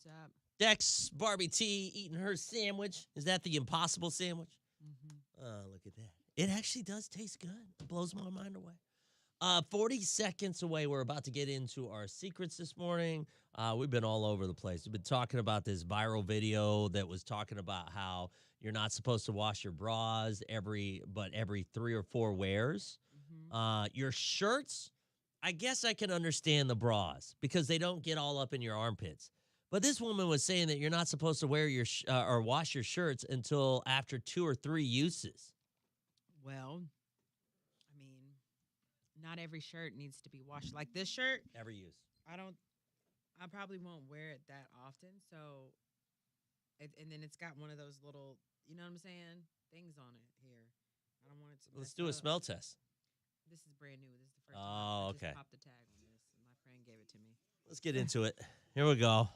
up? Dex, Barbie T, eating her sandwich. Is that the impossible sandwich? Mm-hmm. Oh, look at that. It actually does taste good. It blows my mind away. 40 seconds away. We're about to get into our secrets this morning. We've been all over the place. We've been talking about this viral video that was talking about how you're not supposed to wash your bras every 3 or 4 wears. Mm-hmm. Your shirts, I guess I can understand the bras because they don't get all up in your armpits. But this woman was saying that you're not supposed to wear your or wash your shirts until after 2 or 3 uses. Well, I mean, not every shirt needs to be washed. Like this shirt, Every use. I probably won't wear it that often. So, and then it's got one of those little, you know what I'm saying, things on it here. I don't want it to. Let's mess do a up. smell test. This is brand new. This is the first Oh, time I okay. just popped the tag on this, and my friend gave it to me. Let's get into it. Here we go.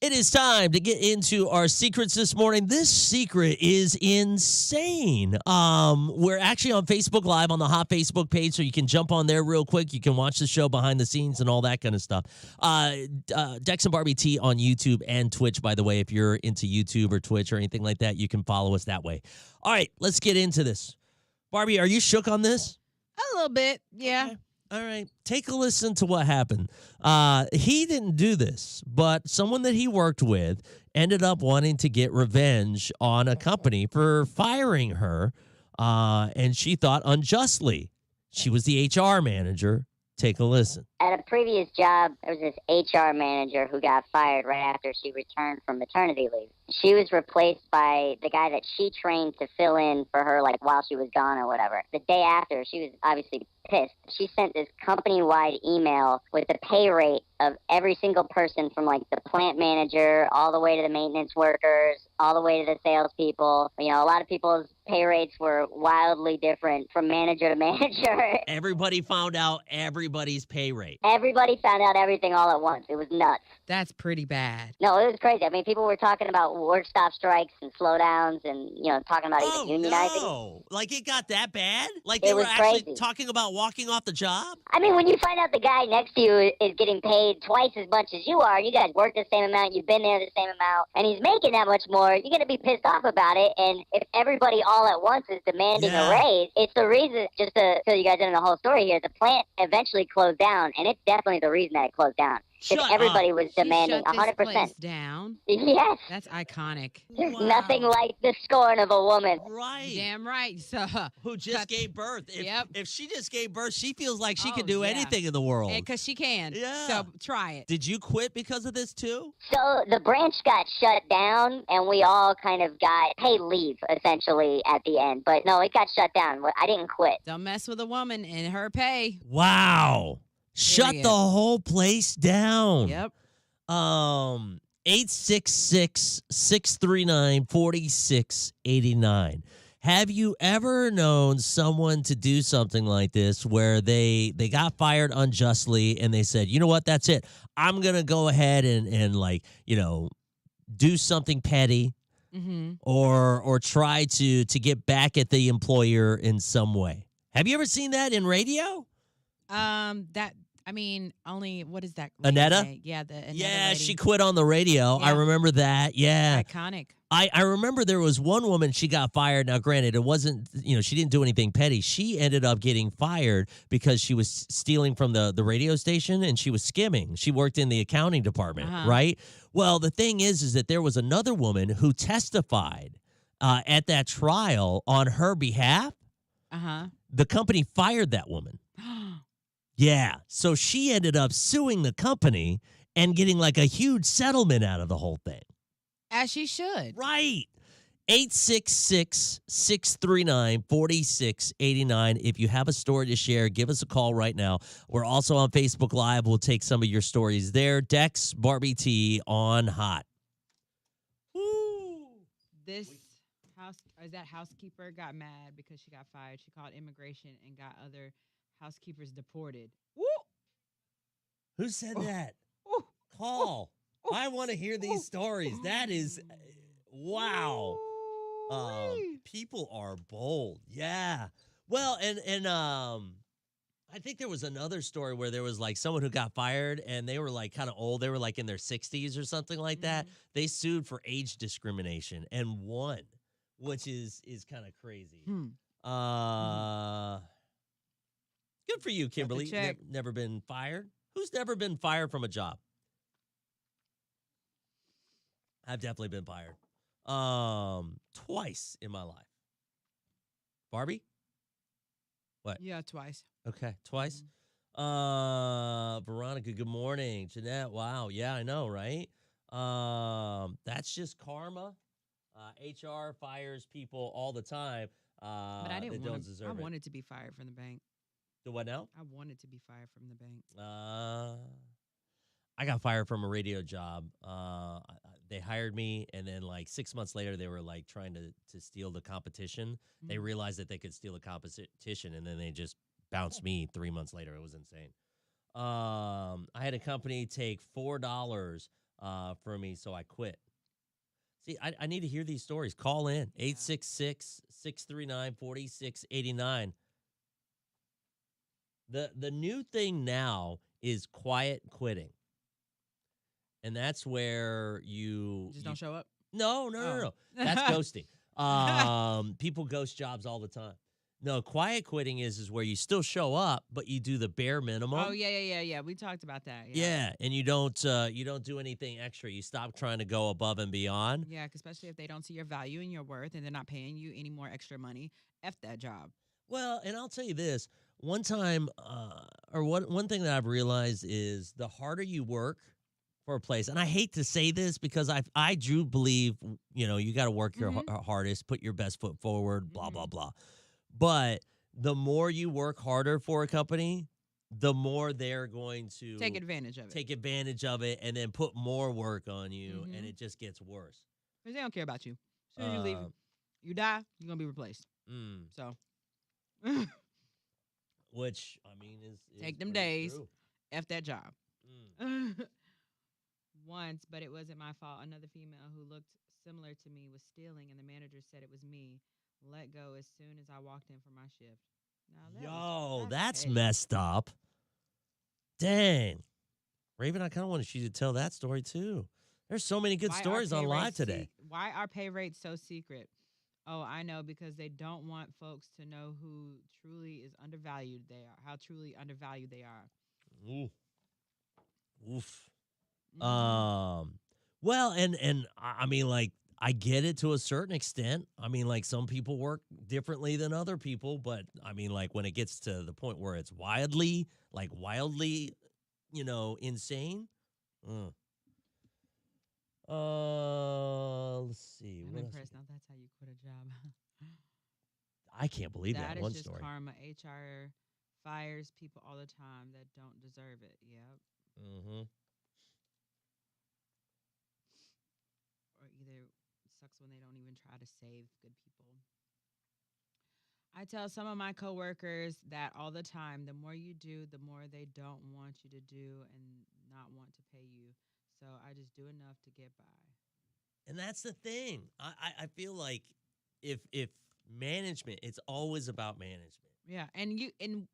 It is time to get into our secrets this morning. This secret is insane. We're actually on Facebook Live on the Hot Facebook page, so you can jump on there real quick. You can watch the show behind the scenes and all that kind of stuff. Dex and Barbie T on YouTube and Twitch, by the way. If you're into YouTube or Twitch or anything like that, you can follow us that way. All right, let's get into this. Barbie, are you shook on this? A little bit, yeah. Okay. All right, take a listen to what happened. He didn't do this, but someone that he worked with ended up wanting to get revenge on a company for firing her, and she thought unjustly. She was the HR manager. Take a listen. At a previous job, there was this HR manager who got fired right after she returned from maternity leave. She was replaced by the guy that she trained to fill in for her, like, while she was gone or whatever. The day after, she was obviously pissed. She sent this company-wide email with the pay rate of every single person from, like, the plant manager all the way to the maintenance workers, all the way to the salespeople. You know, a lot of people's pay rates were wildly different from manager to manager. Everybody found out everybody's pay rate. Everybody found out everything all at once. It was nuts. That's pretty bad. No, it was crazy. I mean, people were talking about work stop strikes and slowdowns and, you know, talking about even unionizing. No. Like, it got that bad? Like, It they were was actually crazy. talking about walking off the job? I mean, when you find out the guy next to you is getting paid twice as much as you are, you guys work the same amount, you've been there the same amount, and he's making that much more, you're going to be pissed off about it. And if everybody all at once is demanding a raise, it's the reason, just to fill you guys in on the whole story here, the plant eventually closed down, and it's definitely the reason that it closed down. Because everybody was demanding She shut 100%. this place down. Yes. That's iconic. There's Wow. nothing like the scorn of a woman. Right. Damn right. So, Who just gave birth. If she just gave birth, she feels like she can do anything in the world. Because she can. Yeah. So try it. Did you quit because of this too? So the branch got shut down, and we all kind of got paid leave, essentially, at the end. But no, it got shut down. I didn't quit. Don't mess with a woman and her pay. Wow. Shut Period. the whole place down. Yep. 866-639-4689. Have you ever known someone to do something like this where they got fired unjustly and they said, you know what, that's it. I'm going to go ahead and like, you know, do something petty Mm-hmm. or try to get back at the employer in some way. Have you ever seen that in radio? What is that? Annetta? Name? Yeah, the Annetta Yeah, lady. she quit on the radio. I Yeah. remember that. Yeah. Iconic. I remember there was one woman, she got fired. Now, granted, it wasn't, you know, she didn't do anything petty. She ended up getting fired because she was stealing from the radio station and she was skimming. She worked in the accounting department, right? Well, the thing is that there was another woman who testified at that trial on her behalf. Uh-huh. The company fired that woman. Yeah. So she ended up suing the company and getting like a huge settlement out of the whole thing. As she should. Right. 866-639-4689. If you have a story to share, give us a call right now. We're also on Facebook Live. We'll take some of your stories there. Dex, Barbie T on Hot. Woo. That housekeeper got mad because she got fired. She called immigration and got other housekeepers deported. Woo! Who said that? Ooh. Call. I want to hear these stories. That is, wow. People are bold. Yeah. Well, and I I think there was another story where there was like someone who got fired and they were like kind of old. They were like in their 60s or something like that. They sued for age discrimination and won, which is kind of crazy. Uh Good for you, Got the Kimberly. check. Never been fired. Who's never been fired from a job? I've definitely been fired. Twice in my life. Barbie? What? Yeah, twice. Okay, twice. Veronica, good morning. Jeanette, wow. Yeah, I know, right? That's just karma. HR fires people all the time But I that didn't don't want to. I deserve it. wanted to be fired from the bank. Do what now? I wanted to be fired from the bank. I got fired from a radio job. They hired me, and then like 6 months later, they were like trying to steal the competition. They realized that they could steal the competition, and then they just bounced me 3 months later. It was insane. I had a company take $4 from me, so I quit. See, I need to hear these stories. Call in 866-639-4689. The new thing now is quiet quitting. And that's where you don't show up. No. That's ghosting. People ghost jobs all the time. No, quiet quitting is where you still show up, but you do the bare minimum. Oh yeah. We talked about that. Yeah, and you don't do anything extra. You stop trying to go above and beyond. Yeah, especially if they don't see your value and your worth, and they're not paying you any more extra money. F that job. Well, and I'll tell you this: one time, one thing that I've realized is the harder you work for a place, and I hate to say this because I do believe you got to work your hardest, put your best foot forward, blah blah blah. But the more you work harder for a company, the more they're going to take advantage of it, and then put more work on you, and it just gets worse. Because they don't care about you. As soon as you leave, you die, you're going to be replaced. So. Which, I mean, is take them days. True. F that job. Once, but it wasn't my fault. Another female who looked similar to me was stealing, and the manager said it was me. Let go as soon as I walked in for my shift. Now, that's messed up. Dang. Raven, I kind of wanted you to tell that story too. There's so many good stories on live today. Why are pay rates so secret? Oh, I know, because they don't want folks to know who truly is undervalued they are, how truly undervalued they are. Ooh. Oof. Well, and I mean, like, I get it to a certain extent. I mean, like, some people work differently than other people, but I mean, like, when it gets to the point where it's wildly, insane. Let's see. I'm impressed. Now that's how you quit a job. I can't believe that one story. That is just karma. HR fires people all the time that don't deserve it. Yep. Or either sucks when they don't even try to save good people. I tell some of my coworkers that all the time. The more you do, the more they don't want you to do and not want to pay you. So I just do enough to get by. And that's the thing. I feel like if management, it's always about management. Yeah, and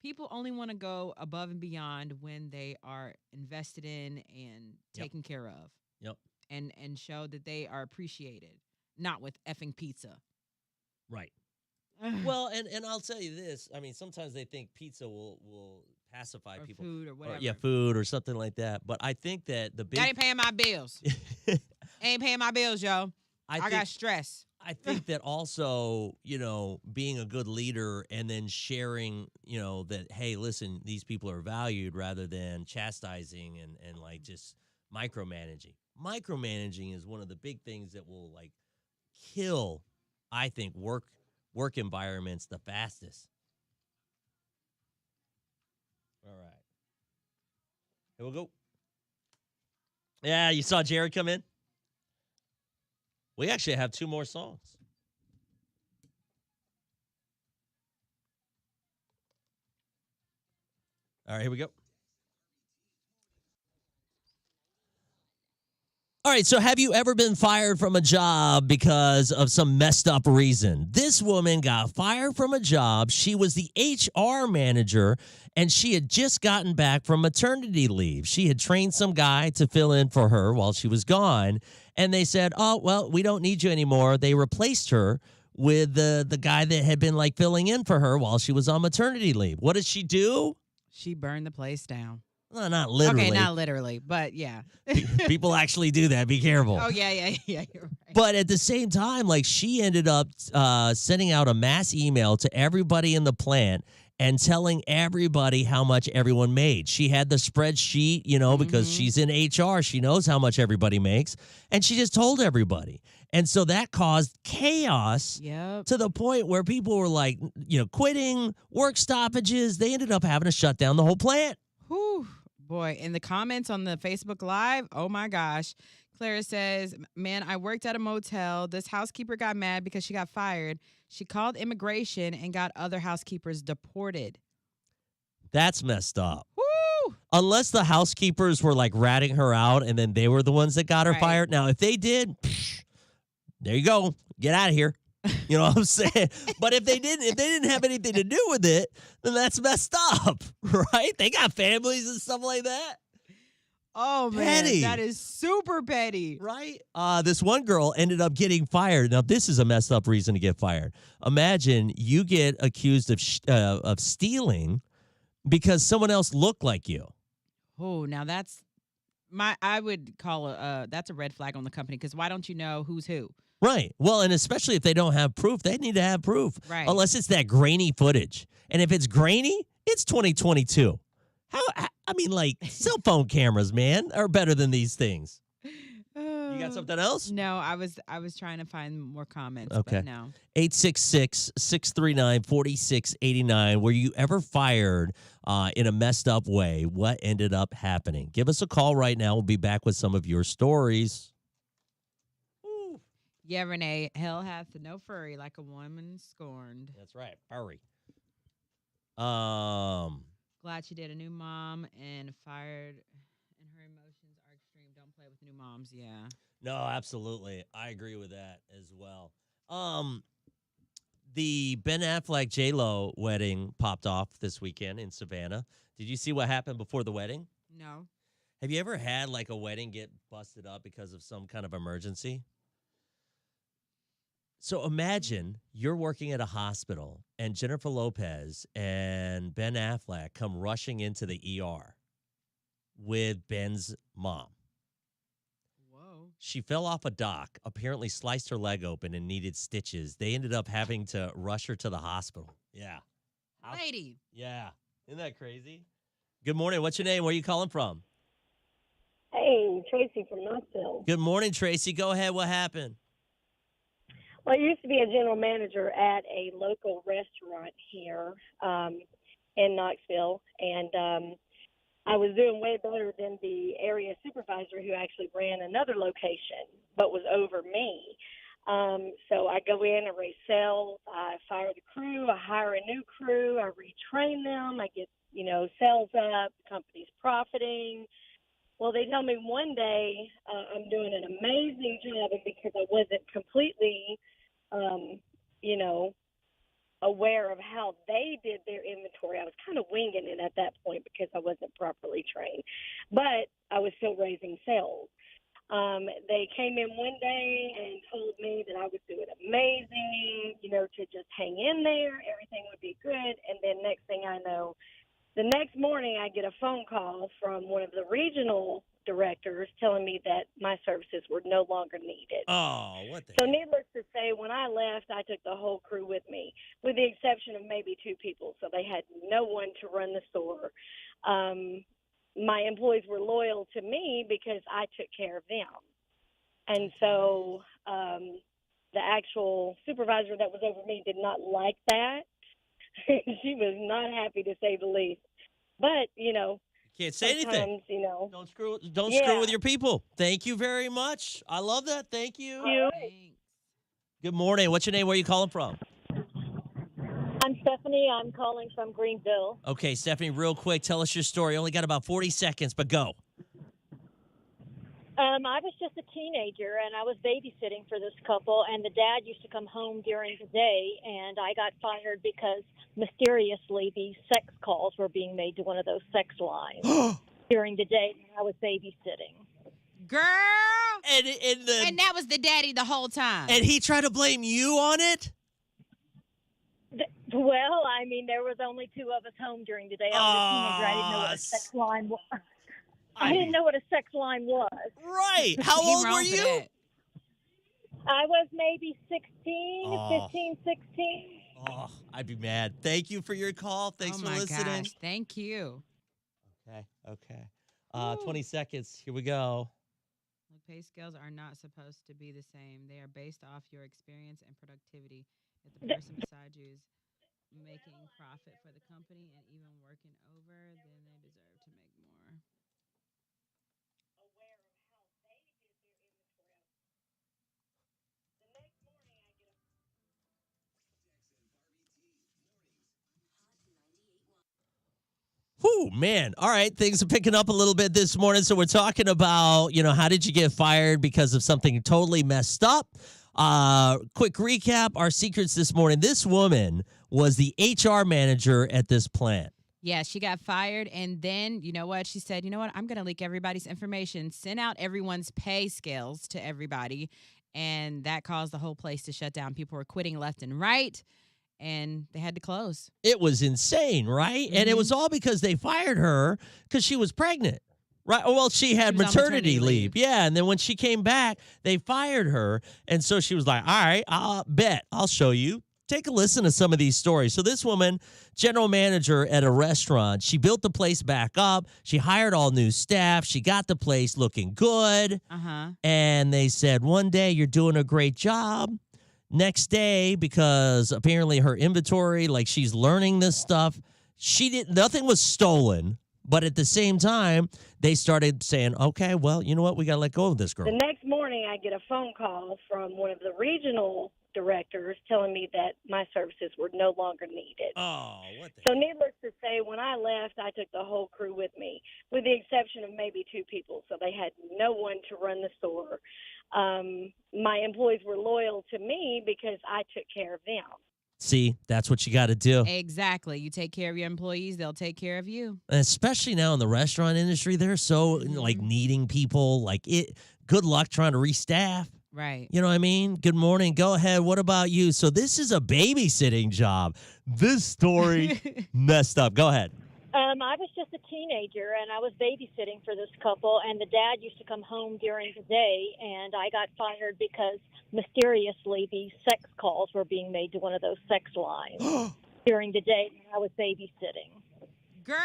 people only want to go above and beyond when they are invested in and taken care of. Yep. And show that they are appreciated, not with effing pizza. Right. Well, and I'll tell you this. I mean, sometimes they think pizza will pacify people. Food or whatever. Food or something like that. But I think that the big... That ain't paying my bills. Ain't paying my bills, yo. I got stress. I think that also, being a good leader and then sharing, that, hey, listen, these people are valued rather than chastising and like just micromanaging. Micromanaging is one of the big things that will like kill, I think, work environments the fastest. All right. Here we go. Yeah, you saw Jared come in? We actually have 2 more songs. All right, here we go. All right, so have you ever been fired from a job because of some messed up reason? This woman got fired from a job. She was the HR manager, and she had just gotten back from maternity leave. She had trained some guy to fill in for her while she was gone, and they said, oh, well, we don't need you anymore. They replaced her with the guy that had been, like, filling in for her while she was on maternity leave. What did she do? She burned the place down. Well, not literally. Okay, not literally, but yeah. People actually do that. Be careful. Oh, yeah, you're right. But at the same time, like, she ended up sending out a mass email to everybody in the plant and telling everybody how much everyone made. She had the spreadsheet, because she's in HR. She knows how much everybody makes. And she just told everybody. And so that caused chaos to the point where people were like, quitting, work stoppages. They ended up having to shut down the whole plant. Whew, boy. In the comments on the Facebook Live, oh my gosh. Clara says, man, I worked at a motel. This housekeeper got mad because she got fired. She called immigration and got other housekeepers deported. That's messed up. Woo! Unless the housekeepers were like ratting her out and then they were the ones that got her Right. fired. Now, if they did, there you go. Get out of here. You know what I'm saying? But if they didn't have anything to do with it, then that's messed up, right? They got families and stuff like that. Oh, man, Petty. that is super petty. Right? This one girl ended up getting fired. Now, this is a messed up reason to get fired. Imagine you get accused of stealing because someone else looked like you. Oh, now I would call that's a red flag on the company, because why don't you know who's who? Right. Well, and especially if they don't have proof, they need to have proof. Right. Unless it's that grainy footage. And if it's grainy, it's 2022. Cell phone cameras, man, are better than these things. You got something else? No, I was trying to find more comments. Okay. But no. 866-639-4689. Were you ever fired in a messed up way? What ended up happening? Give us a call right now. We'll be back with some of your stories. Ooh. Yeah, Renee, hell hath no fury like a woman scorned. That's right. Furry. Glad she did a new mom and fired, and her emotions are extreme. Don't play with new moms. Yeah. No, absolutely. I agree with that as well. The Ben Affleck J-Lo wedding popped off this weekend in Savannah. Did you see what happened before the wedding? No. Have you ever had like a wedding get busted up because of some kind of emergency? So imagine you're working at a hospital and Jennifer Lopez and Ben Affleck come rushing into the ER with Ben's mom. Whoa. She fell off a dock, apparently sliced her leg open and needed stitches. They ended up having to rush her to the hospital. Yeah. Lady. Yeah. Isn't that crazy? Good morning. What's your name? Where are you calling from? Hey, Tracy from Knoxville. Good morning, Tracy. Go ahead. What happened? Well, I used to be a general manager at a local restaurant here in Knoxville, and I was doing way better than the area supervisor who actually ran another location but was over me. So I go in and raise sales. I fire the crew. I hire a new crew. I retrain them. I get, sales up. The company's profiting. Well, they tell me one day I'm doing an amazing job, and because I wasn't completely, aware of how they did their inventory, I was kind of winging it at that point because I wasn't properly trained. But I was still raising sales. They came in one day and told me that I was doing amazing, to just hang in there, everything would be good. And then next thing I know, the next morning I get a phone call from one of the regional directors telling me that my services were no longer needed. Oh, what the So heck? needless to say, when I left, I took the whole crew with me, with the exception of maybe two people. So they had no one to run the store. My employees were loyal to me because I took care of them. And so the actual supervisor that was over me did not like that. She was not happy, to say the least. But, Can't say anything. sometimes, Don't screw with your people. Thank you very much. I love that. Thank you. Thanks. Good morning. What's your name? Where are you calling from? I'm Stephanie. I'm calling from Greenville. Okay, Stephanie, real quick, tell us your story. Only got about 40 seconds, but go. I was just a teenager, and I was babysitting for this couple, and the dad used to come home during the day, and I got fired because mysteriously these sex calls were being made to one of those sex lines during the day when I was babysitting. Girl. And that was the daddy the whole time. And he tried to blame you on it? Well, I mean, there was only two of us home during the day. I was a teenager. I didn't know what a sex line was. I didn't know what a sex line was. Right. How old were you? I was maybe 15, 16. Oh, I'd be mad. Thank you for your call. Thanks for listening. Gosh, thank you. Okay. 20 seconds. Here we go. Pay scales are not supposed to be the same. They are based off your experience and productivity. If the person beside you is making profit for the company and even working over, then they deserve to make more. Whew, man. All right. Things are picking up a little bit this morning. So we're talking about, how did you get fired because of something totally messed up? Quick recap. Our secrets this morning. This woman was the HR manager at this plant. Yeah, she got fired. And then, you know what? She said, you know what? I'm going to leak everybody's information, send out everyone's pay scales to everybody. And that caused the whole place to shut down. People were quitting left and right. And they had to close. It was insane, right? And it was all because they fired her because she was pregnant, right? Well, she had maternity leave. Yeah, and then when she came back, they fired her. And so she was like, all right, I'll show you. Take a listen to some of these stories. So this woman, general manager at a restaurant, she built the place back up. She hired all new staff. She got the place looking good. And they said, one day, you're doing a great job. Next day, because apparently her inventory, like she's learning this stuff, nothing was stolen. But at the same time, they started saying, okay, well, you know what? We got to let go of this girl. The next morning, I get a phone call from one of the regional directors telling me that my services were no longer needed. Oh, what the So needless to say, when I left, I took the whole crew with me, with the exception of maybe two people. So they had no one to run the store. My employees were loyal to me because I took care of them. See, that's what you got to do. Exactly. You take care of your employees, they'll take care of you. And especially now in the restaurant industry, they're so like needing people. Good luck trying to restaff. Right. You know what I mean? Good morning. Go ahead. What about you? So this is a babysitting job. This story messed up. Go ahead. I was just a teenager, and I was babysitting for this couple, and the dad used to come home during the day, and I got fired because mysteriously these sex calls were being made to one of those sex lines during the day when I was babysitting. Girl.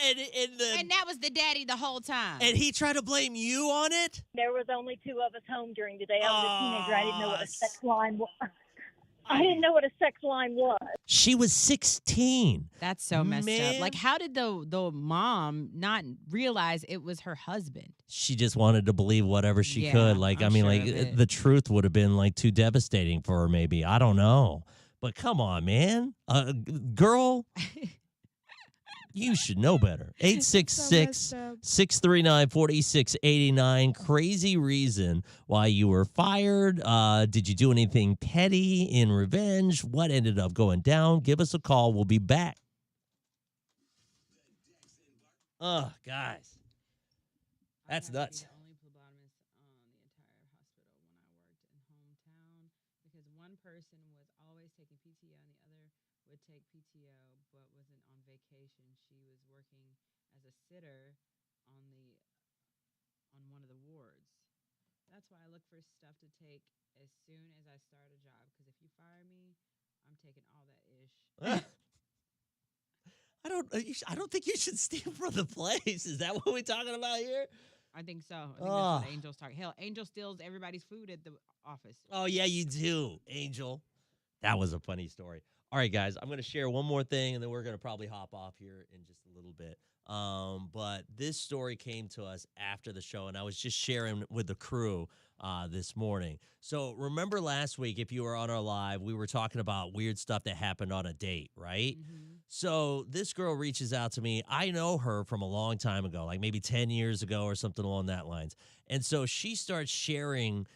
And that was the daddy the whole time. And he tried to blame you on it? There was only two of us home during the day. I was a teenager. I didn't know what a sex line was. I didn't know what a sex line was. She was 16. That's so messed up. Like, how did the mom not realize it was her husband? She just wanted to believe whatever she could. The truth would have been too devastating for her maybe. I don't know. But come on, man. Girl, you should know better. 866-639-4689. Crazy reason why you were fired. Did you do anything petty in revenge? What ended up going down? Give us a call. We'll be back. Oh, guys. That's nuts. Person was always taking PTO and the other would take PTO but wasn't on vacation. She was working as a sitter on one of the wards. That's why I look for stuff to take as soon as I start a job, because if you fire me, I'm taking all that ish. I don't think you should steal from the place. Is that what we're talking about here? I think so. I think that's what Angel's talking. Hell, Angel steals everybody's food at the office. Oh, yeah, you do, Angel. That was a funny story. All right, guys, I'm going to share one more thing, and then we're going to probably hop off here in just a little bit. But this story came to us after the show, and I was just sharing with the crew this morning. So remember last week, if you were on our live, we were talking about weird stuff that happened on a date, right? So this girl reaches out to me. I know her from a long time ago, like maybe 10 years ago or something along that lines. And so she starts sharing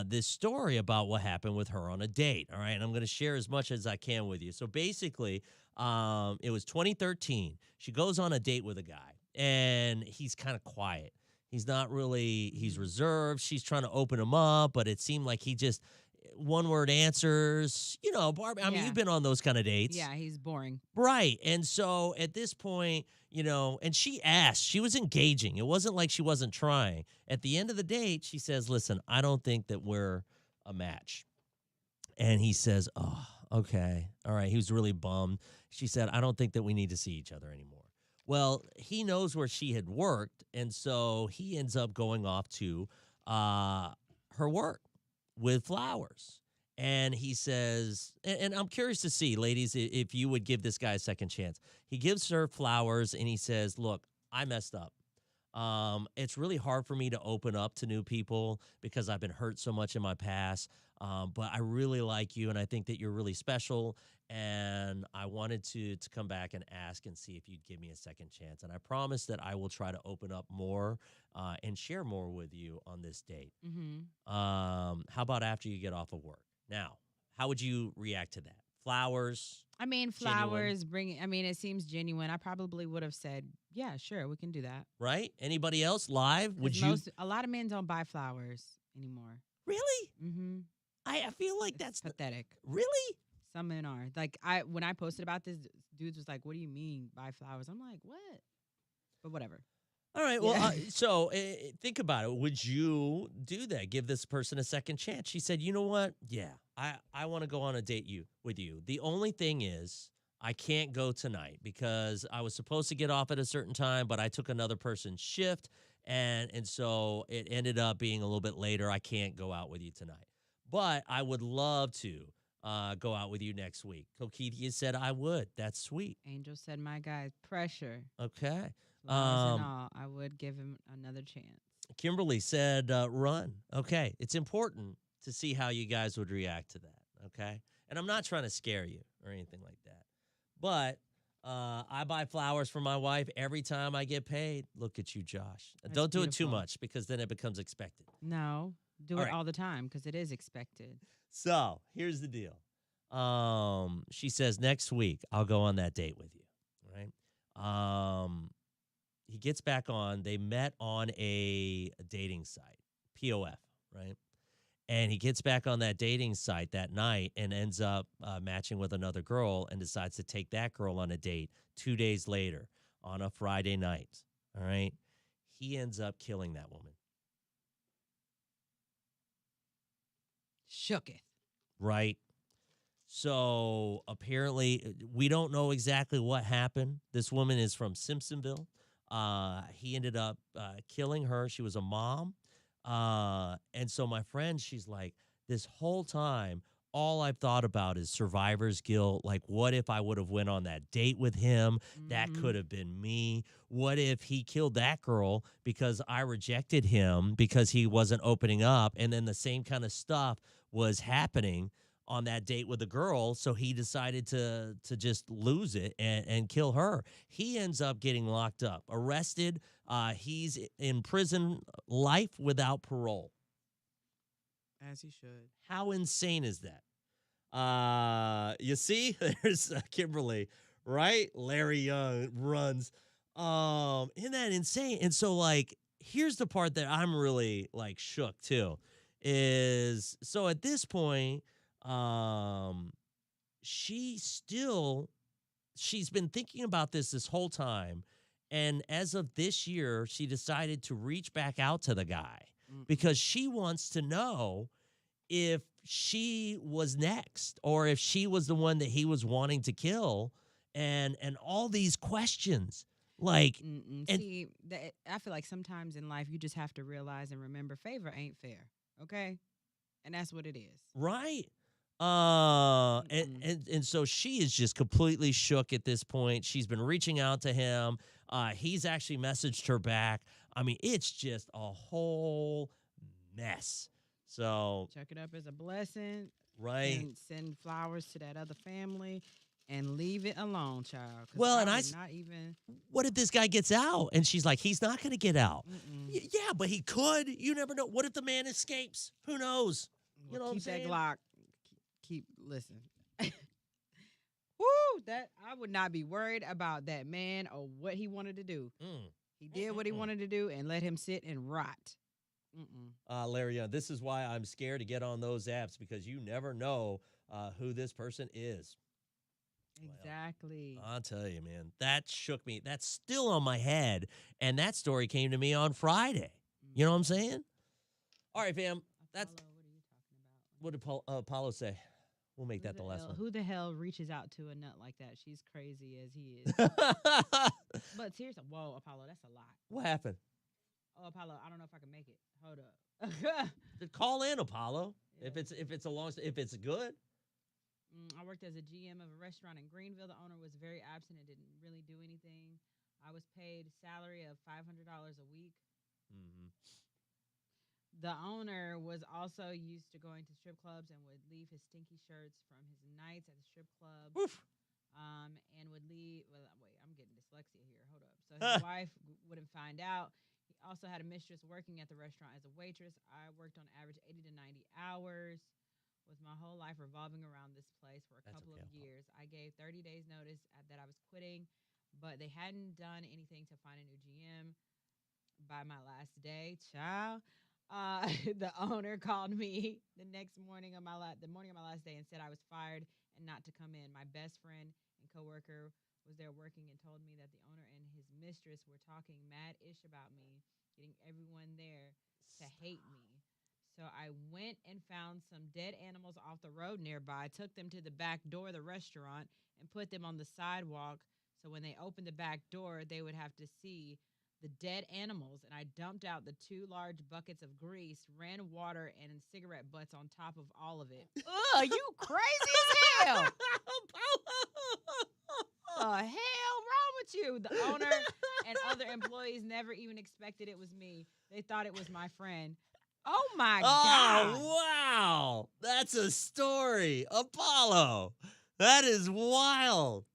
this story about what happened with her on a date. All right. And I'm going to share as much as I can with you. So basically, it was 2013. She goes on a date with a guy, and he's kind of quiet. He's not really, he's reserved. She's trying to open him up, but it seemed like he just one word answers. Barbie, I mean, Yeah. you've been on those kind of dates. Yeah, he's boring. Right. And so at this point, and she asked, she was engaging. It wasn't like she wasn't trying. At the end of the date, she says, listen, I don't think that we're a match. And he says, oh, okay. All right. He was really bummed. She said, I don't think that we need to see each other anymore. Well, he knows where she had worked. And so he ends up going off to her work with flowers. And he says, and I'm curious to see, ladies, if you would give this guy a second chance. He gives her flowers and he says, look, I messed up. It's really hard for me to open up to new people because I've been hurt so much in my past. But I really like you, and I think that you're really special. And I wanted to come back and ask and see if you'd give me a second chance. And I promise that I will try to open up more and share more with you on this date. Mm-hmm. How about after you get off of work? Now, how would you react to that? Flowers? I mean, Genuine. flowers it seems genuine. I probably would have said, yeah, sure, we can do that. Right? Anybody else live? Would 'Cause you? a lot of men don't buy flowers anymore. Really? Mm-hmm. I feel like It's that's pathetic. really? Some men are. Like when I posted about this, dudes was like, "What do you mean buy flowers?" I'm like, "What?" But whatever. All right. Well, Yeah. so think about it. Would you do that? Give this person a second chance? She said, "You know what? Yeah, I want to go on a date with you. The only thing is, I can't go tonight because I was supposed to get off at a certain time, but I took another person's shift, and so it ended up being a little bit later. I can't go out with you tonight, but I would love to go out with you next week." Coquita said, "I would. That's sweet." Angel said, "My guy, pressure, Okay. flowers and all. I would give him another chance." Kimberly said, run. Okay. It's important to see how you guys would react to that. Okay. And I'm not trying to scare you or anything like that. But I buy flowers for my wife every time I get paid. Look at you, Josh. That's Don't do it too beautiful. much because then it becomes expected. No, do All it right. all the time because it is expected. So here's the deal. She says, next week, I'll go on that date with you. Right. He gets back on. They met on a dating site, POF, right? And he gets back on that dating site that night and ends up matching with another girl and decides to take that girl on a date 2 days later on a Friday night. All right. He ends up killing that woman. Shooketh. Right. So apparently, we don't know exactly what happened. This woman is from Simpsonville. He ended up killing her. She was a mom. And so my friend, she's like, this whole time, all I've thought about is survivor's guilt. Like, what if I would have went on that date with him? That Mhm. could have been me. What if he killed that girl because I rejected him because he wasn't opening up? And then the same kind of stuff was happening on that date with the girl, so he decided to just lose it and kill her. He ends up getting locked up, arrested. He's in prison life without parole. As he should. How insane is that? You see, there's Kimberly, right? Larry Young runs. Isn't that insane? And so, like, here's the part that I'm really like shook too. Is so at this point, she's been thinking about this whole time, and as of this year, she decided to reach back out to the guy because she wants to know if she was next or if she was the one that he was wanting to kill, and all these questions like Mm-mm. and See, I feel like sometimes in life you just have to realize and remember favor ain't fair. Okay, and that's what it is. right. Mm-mm. And so she is just completely shook at this point. She's been reaching out to him. He's actually messaged her back. I mean, it's just a whole mess. So, Chuck it up as a blessing. right. And send flowers to that other family. and leave it alone, child. 'Cause Well, I and would not even. what if this guy gets out? And she's like, he's not going to get out. Mm-mm. Yeah, but he could. You never know. What if the man escapes? Who knows? You know what I'm Keep that saying? Glock. Listen. Woo! That I would not be worried about that man or what he wanted to do. Mm. He did what he wanted to do and let him sit and rot. Larry, this is why I'm scared to get on those apps because you never know who this person is. Exactly. Well, I'll tell you, man, that shook me. That's still on my head. And that story came to me on Friday. You know what I'm saying? All right, fam. That's Apollo, what are you talking about? what did Apollo say? We'll make that the last one. Who the hell reaches out to a nut like that? She's crazy as he is. But seriously, whoa, Apollo, that's a lot. What happened? Oh, Apollo, I don't know if I can make it. Hold up. Call in, Apollo. Yeah. If it's good. I worked as a GM of a restaurant in Greenville. The owner was very absent and didn't really do anything. I was paid salary of $500 a week. Mm-hmm. The owner was also used to going to strip clubs and would leave his stinky shirts from his nights at the strip club. Oof. And would leave. Well, wait, I'm getting dyslexia here. Hold up. So his wife wouldn't find out. He also had a mistress working at the restaurant as a waitress. I worked on average 80 to 90 hours. With my whole life revolving around this place for a couple of years. I gave 30 days notice that I was quitting, but they hadn't done anything to find a new GM by my last day. Child, the owner called me the morning of my last day and said I was fired and not to come in. My best friend and coworker was there working and told me that the owner and his mistress were talking mad-ish about me, getting everyone there to hate me. So I went and found some dead animals off the road nearby, took them to the back door of the restaurant, and put them on the sidewalk. So when they opened the back door, they would have to see the dead animals. And I dumped out the 2 large buckets of grease, ran water and cigarette butts on top of all of it. Ugh, you crazy as hell. The hell wrong with you? The owner and other employees never even expected it was me. They thought it was my friend. Oh, my God. Oh, wow. That's a story. Apollo. That is wild.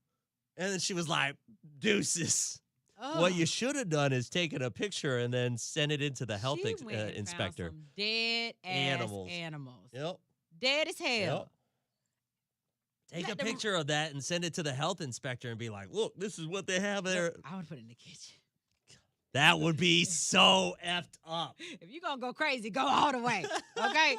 And then she was like, deuces. Ugh. What you should have done is taken a picture and then sent it into the health inspector. Found some dead animals. Yep. Dead as hell. Yep. Take a picture of that and send it to the health inspector and be like, look, this is what they have there. I would put it in the kitchen. That would be so effed up. If you're going to go crazy, go all the way. Okay?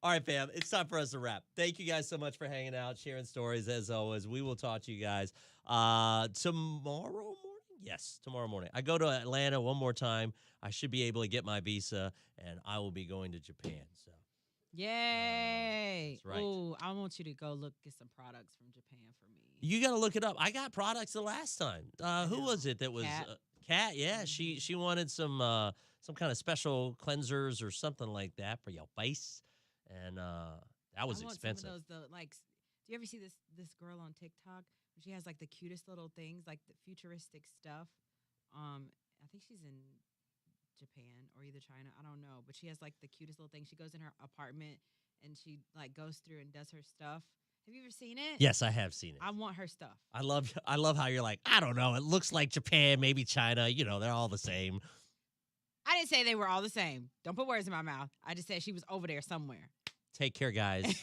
All right, fam. It's time for us to wrap. Thank you guys so much for hanging out, sharing stories as always. We will talk to you guys tomorrow morning. Yes, tomorrow morning. I go to Atlanta one more time. I should be able to get my visa, and I will be going to Japan. So, yay! That's right. Ooh, I want you to go get some products from Japan for me. You got to look it up. I got products the last time. Who was it that was Kat? Yeah, she wanted some kind of special cleansers or something like that for your face, and that was expensive. Some of those, do you ever see this girl on TikTok? She has like the cutest little things, like the futuristic stuff. I think she's in Japan or either China. I don't know, but she has like the cutest little thing. She goes in her apartment and she like goes through and does her stuff. Have you ever seen it? Yes, I have seen it. I want her stuff. I love how you're like, I don't know. It looks like Japan, maybe China. You know, they're all the same. I didn't say they were all the same. Don't put words in my mouth. I just said she was over there somewhere. Take care, guys.